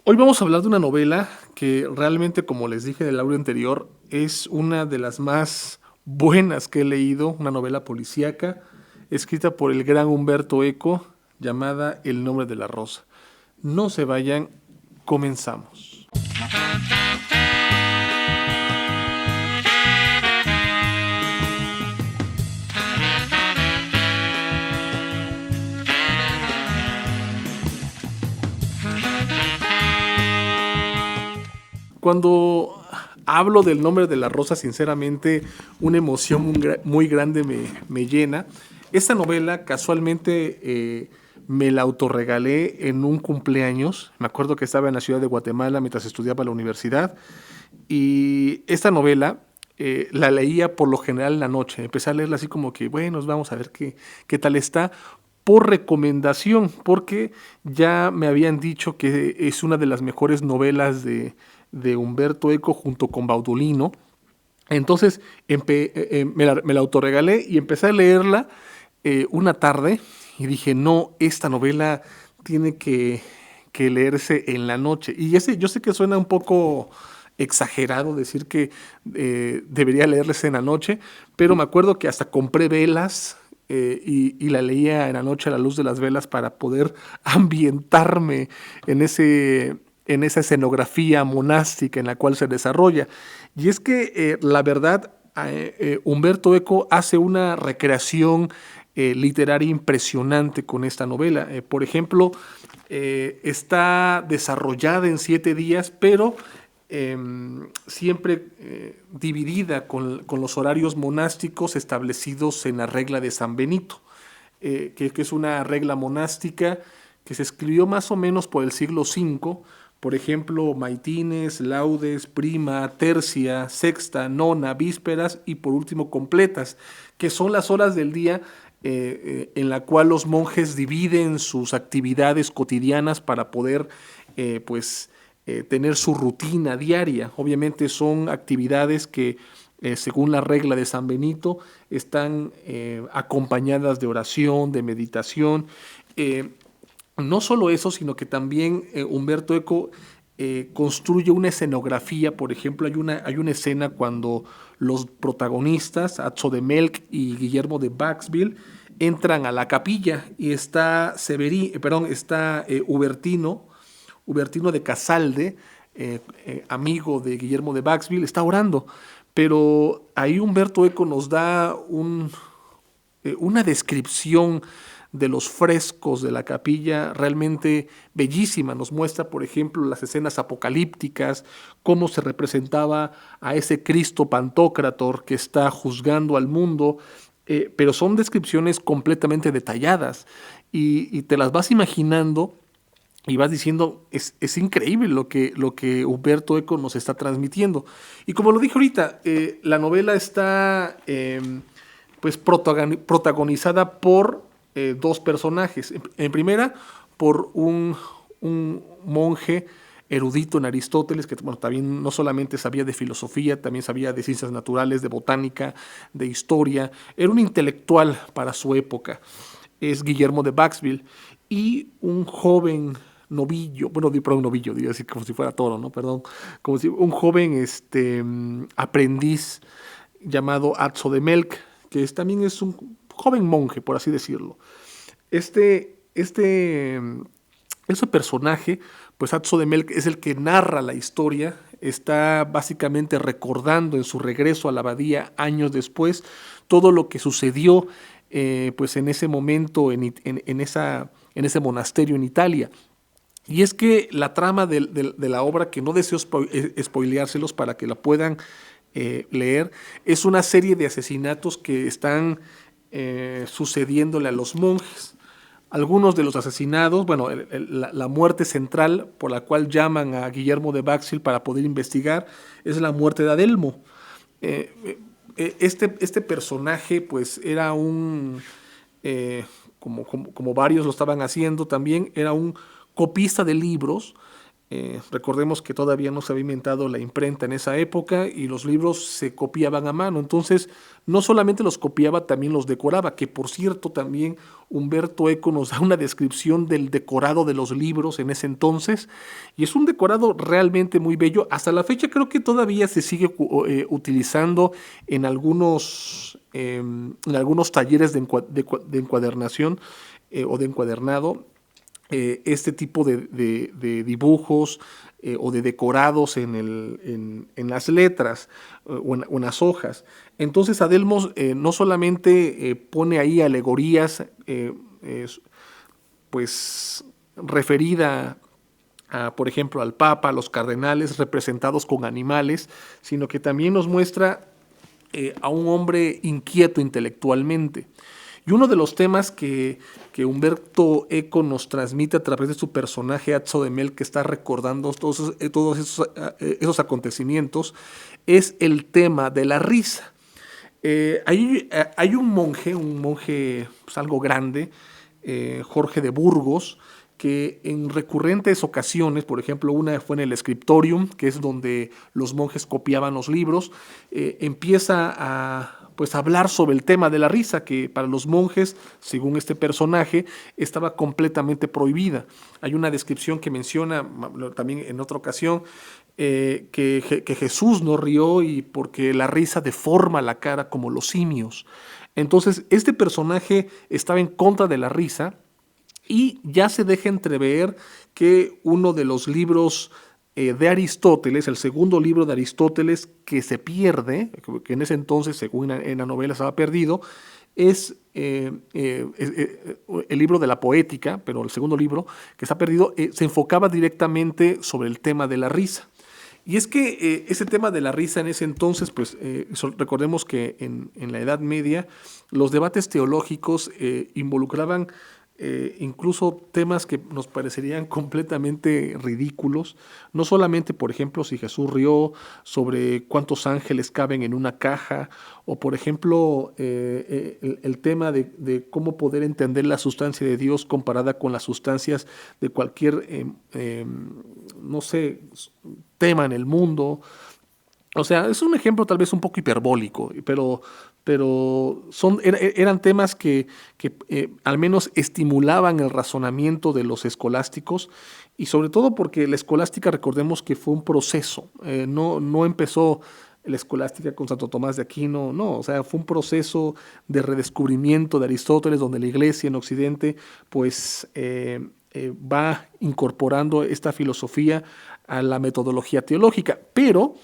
Hoy vamos a hablar de una novela que realmente, como les dije en el audio anterior, es una de las más buenas que he leído, una novela policíaca escrita por el gran Humberto Eco llamada El nombre de la rosa. No se vayan, comenzamos. Cuando hablo del nombre de la rosa, sinceramente, una emoción muy grande me llena. Esta novela casualmente me la autorregalé en un cumpleaños. Me acuerdo que estaba en la ciudad de Guatemala mientras estudiaba en la universidad. Y esta novela la leía por lo general en la noche. Empecé a leerla así como que, bueno, vamos a ver qué tal está. Por recomendación, porque ya me habían dicho que es una de las mejores novelas de Humberto Eco junto con Baudolino. Entonces me la autorregalé y empecé a leerla una tarde y dije, no, esta novela tiene que leerse en la noche. Y yo sé que suena un poco exagerado decir que debería leerse en la noche, pero me acuerdo que hasta compré velas y la leía en la noche a la luz de las velas para poder ambientarme en en esa escenografía monástica en la cual se desarrolla. Y es que la verdad, Humberto Eco hace una recreación literaria impresionante con esta novela. Por ejemplo, está desarrollada en 7 días, pero siempre dividida con los horarios monásticos establecidos en la regla de San Benito, que es una regla monástica que se escribió más o menos por el siglo V. Por ejemplo, maitines, laudes, prima, tercia, sexta, nona, vísperas y por último completas, que son las horas del día en la cual los monjes dividen sus actividades cotidianas para poder tener su rutina diaria. Obviamente son actividades que según la regla de San Benito, están acompañadas de oración, de meditación. Eh, no solo eso, sino que también Humberto Eco construye una escenografía. Por ejemplo, hay una escena cuando los protagonistas, Atzo de Melk y Guillermo de Baxville, entran a la capilla y está Hubertino de Casalde, amigo de Guillermo de Baxville, está orando. Pero ahí Humberto Eco nos da una descripción de los frescos de la capilla realmente bellísima. Nos muestra, por ejemplo, las escenas apocalípticas, cómo se representaba a ese Cristo Pantocrator que está juzgando al mundo, pero son descripciones completamente detalladas y te las vas imaginando y vas diciendo, es increíble lo que Humberto Eco nos está transmitiendo. Y como lo dije ahorita, la novela está pues protagonizada por dos personajes. En primera, por un monje erudito en Aristóteles, que bueno, también no solamente sabía de filosofía, también sabía de ciencias naturales, de botánica, de historia. Era un intelectual para su época. Es Guillermo de Baxville. Y un joven novillo, bueno, perdón, novillo, digo así como si fuera toro, ¿no? Perdón, como si un joven aprendiz llamado Atzo de Melk, también es un joven monje, por así decirlo. Este, este, ese personaje, pues Atzo de Melk es el que narra la historia, está básicamente recordando en su regreso a la abadía años después todo lo que sucedió pues en ese momento en ese monasterio en Italia. Y es que la trama de la obra, que no deseo spoileárselos para que la puedan leer, es una serie de asesinatos que están sucediéndole a los monjes. Algunos de los asesinados, bueno, la muerte central por la cual llaman a Guillermo de Baxville para poder investigar es la muerte de Adelmo. Este personaje pues era como varios lo estaban haciendo también, era un copista de libros Recordemos que todavía no se había inventado la imprenta en esa época y los libros se copiaban a mano. Entonces, no solamente los copiaba, también los decoraba, que por cierto también Humberto Eco nos da una descripción del decorado de los libros en ese entonces, y es un decorado realmente muy bello. Hasta la fecha creo que todavía se sigue utilizando en algunos talleres de encuadernación o de encuadernado, este tipo de dibujos o de decorados en las letras o en las hojas. Entonces Adelmo no solamente pone ahí alegorías pues referida por ejemplo, al Papa, a los cardenales representados con animales, sino que también nos muestra a un hombre inquieto intelectualmente. Y uno de los temas que Humberto Eco nos transmite a través de su personaje Atzo de Mel, que está recordando todos esos acontecimientos, es el tema de la risa. Hay un monje pues, algo grande, Jorge de Burgos, que en recurrentes ocasiones, por ejemplo, una fue en el Scriptorium, que es donde los monjes copiaban los libros, empieza a pues hablar sobre el tema de la risa, que para los monjes, según este personaje, estaba completamente prohibida. Hay una descripción que menciona también en otra ocasión que Jesús no rió y porque la risa deforma la cara como los simios. Entonces, este personaje estaba en contra de la risa y ya se deja entrever que uno de los libros de Aristóteles, el segundo libro de Aristóteles que se pierde, que en ese entonces, según en la novela estaba perdido, es el libro de la Poética, pero el segundo libro que está perdido se enfocaba directamente sobre el tema de la risa. Y es que ese tema de la risa en ese entonces, pues recordemos que en la Edad Media los debates teológicos involucraban incluso temas que nos parecerían completamente ridículos, no solamente, por ejemplo, si Jesús rió, sobre cuántos ángeles caben en una caja, o por ejemplo, el tema de cómo poder entender la sustancia de Dios comparada con las sustancias de cualquier, no sé, tema en el mundo. O sea, es un ejemplo tal vez un poco hiperbólico, pero eran temas que al menos estimulaban el razonamiento de los escolásticos, y sobre todo porque la escolástica, recordemos que fue un proceso, no empezó la escolástica con Santo Tomás de Aquino, no, o sea, fue un proceso de redescubrimiento de Aristóteles, donde la Iglesia en Occidente pues va incorporando esta filosofía a la metodología teológica, pero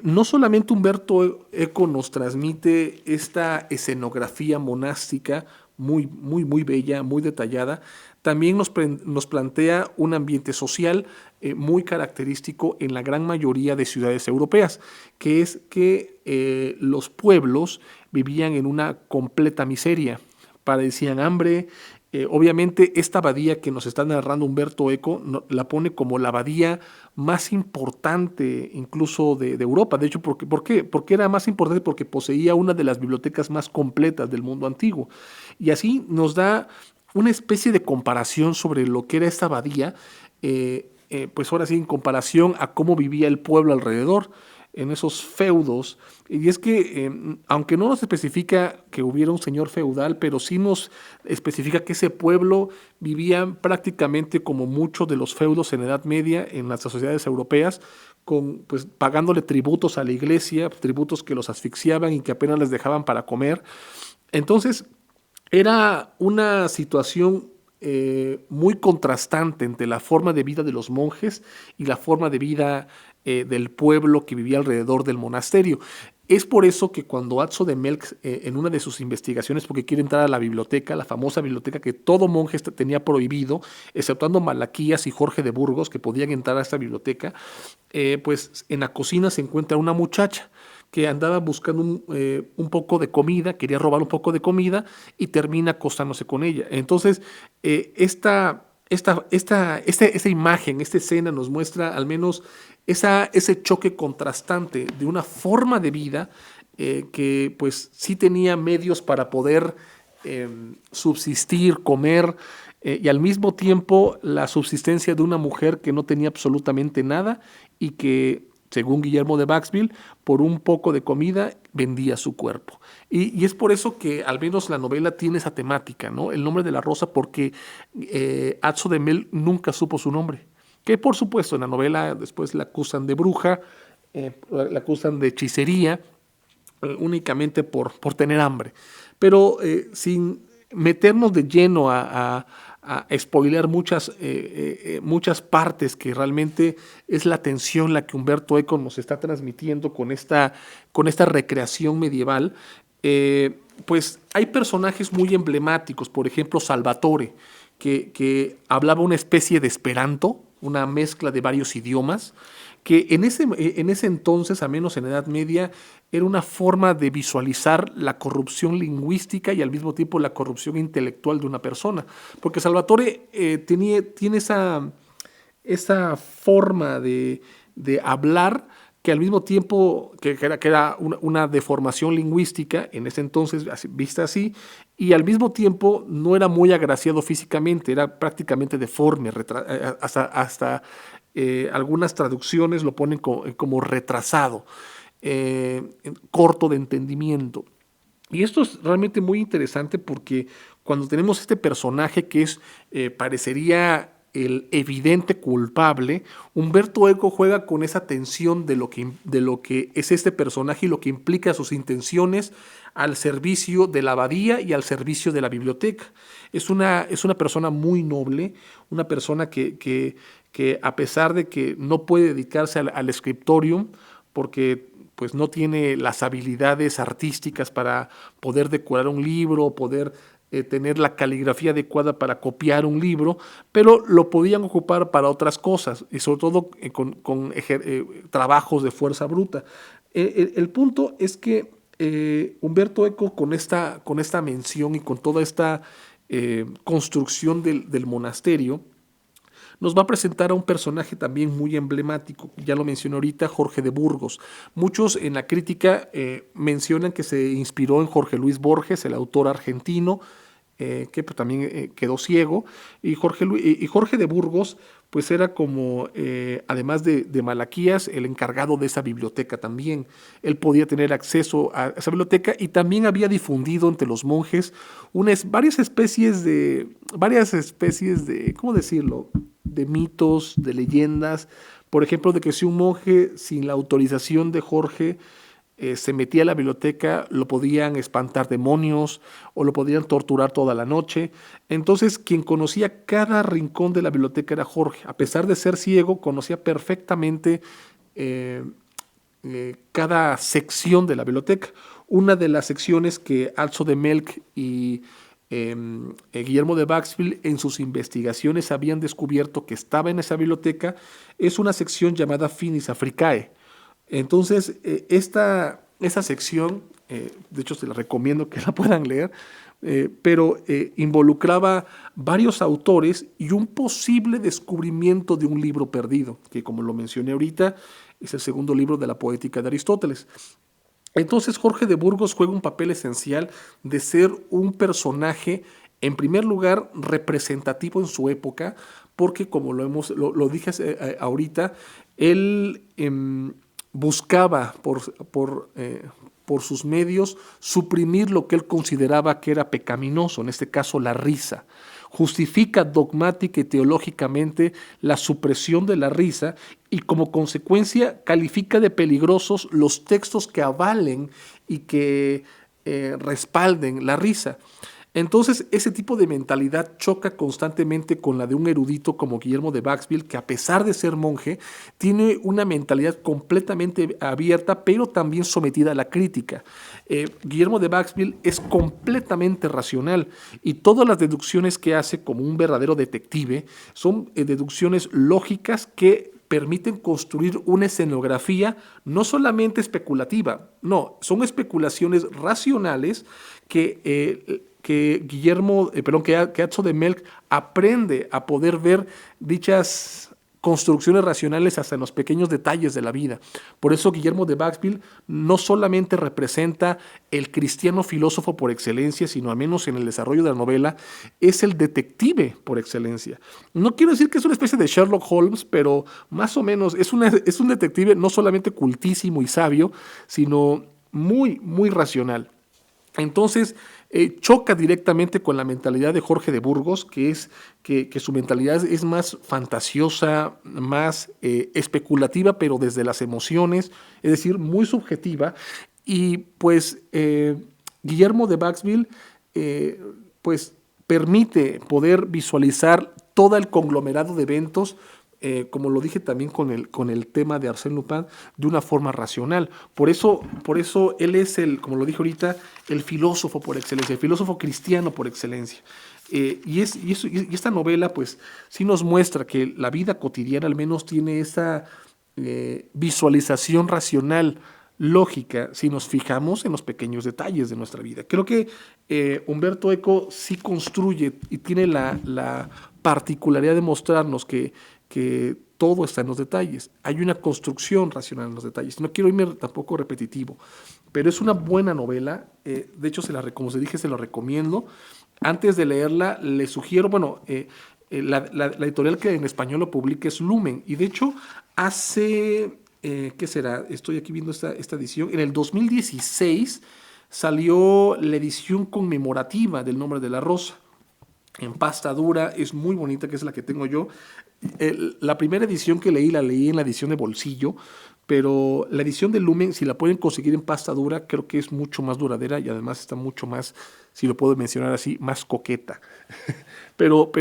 no solamente Humberto Eco nos transmite esta escenografía monástica muy bella, muy detallada, también nos plantea un ambiente social muy característico en la gran mayoría de ciudades europeas, que es que los pueblos vivían en una completa miseria, padecían hambre. Obviamente esta abadía que nos está narrando Humberto Eco la pone como la abadía más importante incluso de Europa. De hecho, ¿por qué? Porque era más importante porque poseía una de las bibliotecas más completas del mundo antiguo. Y así nos da una especie de comparación sobre lo que era esta abadía, pues ahora sí, en comparación a cómo vivía el pueblo alrededor en esos feudos. Y es que, aunque no nos especifica que hubiera un señor feudal, pero sí nos especifica que ese pueblo vivía prácticamente como muchos de los feudos en Edad Media en las sociedades europeas, pues, pagándole tributos a la iglesia, tributos que los asfixiaban y que apenas les dejaban para comer. Entonces, era una situación muy contrastante entre la forma de vida de los monjes y la forma de vida del pueblo que vivía alrededor del monasterio. Es por eso que cuando Atzo de Melk, en una de sus investigaciones, porque quiere entrar a la biblioteca, la famosa biblioteca que todo monje tenía prohibido, exceptuando Malaquías y Jorge de Burgos, que podían entrar a esta biblioteca, pues en la cocina se encuentra una muchacha que andaba buscando un poco de comida, quería robar un poco de comida y termina acostándose con ella. Entonces, esta imagen, esta escena nos muestra al menos ese choque contrastante de una forma de vida que pues sí tenía medios para poder subsistir, comer, y al mismo tiempo la subsistencia de una mujer que no tenía absolutamente nada y que, según Guillermo de Baxville, por un poco de comida vendía su cuerpo. Y es por eso que al menos la novela tiene esa temática, ¿no? El nombre de la rosa, porque Atzo de Mel nunca supo su nombre. Que por supuesto en la novela después la acusan de bruja, la acusan de hechicería, únicamente por tener hambre. Pero sin meternos de lleno a spoilear muchas partes que realmente es la tensión la que Umberto Eco nos está transmitiendo con esta recreación medieval, pues hay personajes muy emblemáticos, por ejemplo Salvatore, que hablaba una especie de esperanto, una mezcla de varios idiomas, que en ese entonces, a menos en Edad Media, era una forma de visualizar la corrupción lingüística y al mismo tiempo la corrupción intelectual de una persona. Porque Salvatore tiene esa forma de hablar que al mismo tiempo que era una deformación lingüística, en ese entonces vista así, y al mismo tiempo no era muy agraciado físicamente, era prácticamente deforme, hasta algunas traducciones lo ponen como retrasado, corto de entendimiento. Y esto es realmente muy interesante porque cuando tenemos este personaje que parecería el evidente culpable, Umberto Eco juega con esa tensión de lo que es este personaje y lo que implica sus intenciones al servicio de la abadía y al servicio de la biblioteca. Es una persona muy noble, una persona que a pesar de que no puede dedicarse al scriptorium, porque pues no tiene las habilidades artísticas para poder decorar un libro, poder tener la caligrafía adecuada para copiar un libro, pero lo podían ocupar para otras cosas, y sobre todo con trabajos de fuerza bruta. El punto es que Umberto Eco, con esta mención y con toda esta construcción del monasterio, nos va a presentar a un personaje también muy emblemático, ya lo mencioné ahorita, Jorge de Burgos. Muchos en la crítica mencionan que se inspiró en Jorge Luis Borges, el autor argentino, que pues, también quedó ciego, y Jorge de Burgos pues era como, además de Malaquías, el encargado de esa biblioteca también. Él podía tener acceso a esa biblioteca y también había difundido entre los monjes varias especies de, ¿cómo decirlo?, de mitos, de leyendas, por ejemplo, de que si un monje sin la autorización de Jorge se metía a la biblioteca, lo podían espantar demonios o lo podían torturar toda la noche. Entonces, quien conocía cada rincón de la biblioteca era Jorge. A pesar de ser ciego, conocía perfectamente cada sección de la biblioteca. Una de las secciones que Atzo de Melk y Guillermo de Baxville en sus investigaciones habían descubierto que estaba en esa biblioteca es una sección llamada Finis Africae. Entonces, esa sección, de hecho se la recomiendo que la puedan leer, pero involucraba varios autores y un posible descubrimiento de un libro perdido, que como lo mencioné ahorita, es el segundo libro de la Poética de Aristóteles. Entonces Jorge de Burgos juega un papel esencial de ser un personaje, en primer lugar, representativo en su época, porque como lo dije ahorita, él buscaba por sus medios suprimir lo que él consideraba que era pecaminoso, en este caso la risa. Justifica dogmática y teológicamente la supresión de la risa y como consecuencia califica de peligrosos los textos que avalen y que respalden la risa. Entonces, ese tipo de mentalidad choca constantemente con la de un erudito como Guillermo de Baxville, que a pesar de ser monje, tiene una mentalidad completamente abierta, pero también sometida a la crítica. Guillermo de Baxville es completamente racional y todas las deducciones que hace como un verdadero detective son deducciones lógicas que permiten construir una escenografía no solamente especulativa, no, son especulaciones racionales que que Atzo de Melk aprende a poder ver dichas construcciones racionales hasta en los pequeños detalles de la vida. Por eso Guillermo de Baxville no solamente representa el cristiano filósofo por excelencia, sino al menos en el desarrollo de la novela, es el detective por excelencia. No quiero decir que es una especie de Sherlock Holmes, pero más o menos es un detective no solamente cultísimo y sabio, sino muy, muy racional. Entonces, choca directamente con la mentalidad de Jorge de Burgos, que su mentalidad es más fantasiosa, más especulativa, pero desde las emociones, es decir, muy subjetiva. Y pues Guillermo de Baxville pues permite poder visualizar todo el conglomerado de eventos, como lo dije también con el tema de Arsène Lupin, de una forma racional. Por eso él es como lo dije ahorita, el filósofo por excelencia, el filósofo cristiano por excelencia. Y esta novela, pues, sí nos muestra que la vida cotidiana al menos tiene esa visualización racional, lógica, si nos fijamos en los pequeños detalles de nuestra vida. Creo que Umberto Eco sí construye y tiene la particularidad de mostrarnos que todo está en los detalles. Hay una construcción racional en los detalles. No quiero irme tampoco repetitivo, pero es una buena novela. De hecho, como se dije, se la recomiendo. Antes de leerla, le sugiero, la editorial que en español lo publica es Lumen. Y de hecho, hace, ¿qué será? Estoy aquí viendo esta edición. En el 2016 salió la edición conmemorativa del Nombre de la Rosa. En pasta dura, es muy bonita, que es la que tengo yo. La primera edición que la leí en la edición de bolsillo, pero la edición de Lumen, si la pueden conseguir en pasta dura, creo que es mucho más duradera y además está mucho más, si lo puedo mencionar así, más coqueta. pero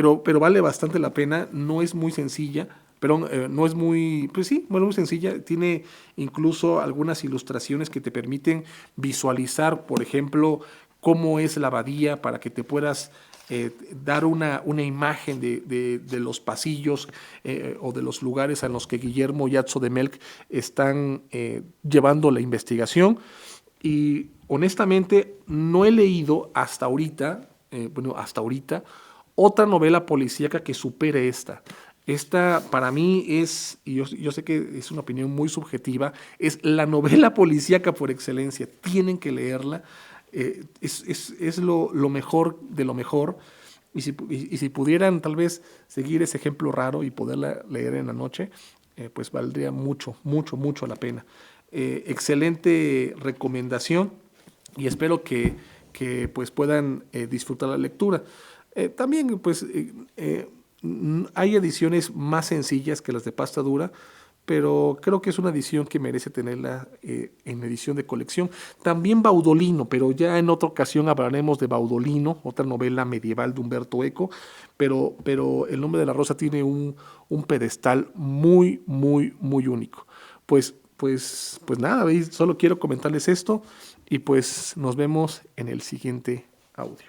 vale bastante la pena, no es muy sencilla, pero no es muy, pues sí, bueno, muy sencilla. Tiene incluso algunas ilustraciones que te permiten visualizar, por ejemplo, cómo es la abadía para que te puedas dar una imagen de los pasillos o de los lugares en los que Guillermo y Atzo de Melk están llevando la investigación. Y honestamente no he leído hasta ahorita, otra novela policíaca que supere esta. Esta para mí es, y yo sé que es una opinión muy subjetiva, es la novela policíaca por excelencia. Tienen que leerla. Es lo mejor de lo mejor. Y si pudieran tal vez seguir ese ejemplo raro y poderla leer en la noche, pues valdría mucho, mucho, mucho la pena. Excelente recomendación y espero que pues puedan disfrutar la lectura. También pues hay ediciones más sencillas que las de pasta dura, pero creo que es una edición que merece tenerla en edición de colección. También Baudolino, pero ya en otra ocasión hablaremos de Baudolino, otra novela medieval de Umberto Eco, pero El Nombre de la Rosa tiene un pedestal muy, muy, muy único. Pues nada, ¿veis? Solo quiero comentarles esto y pues nos vemos en el siguiente audio.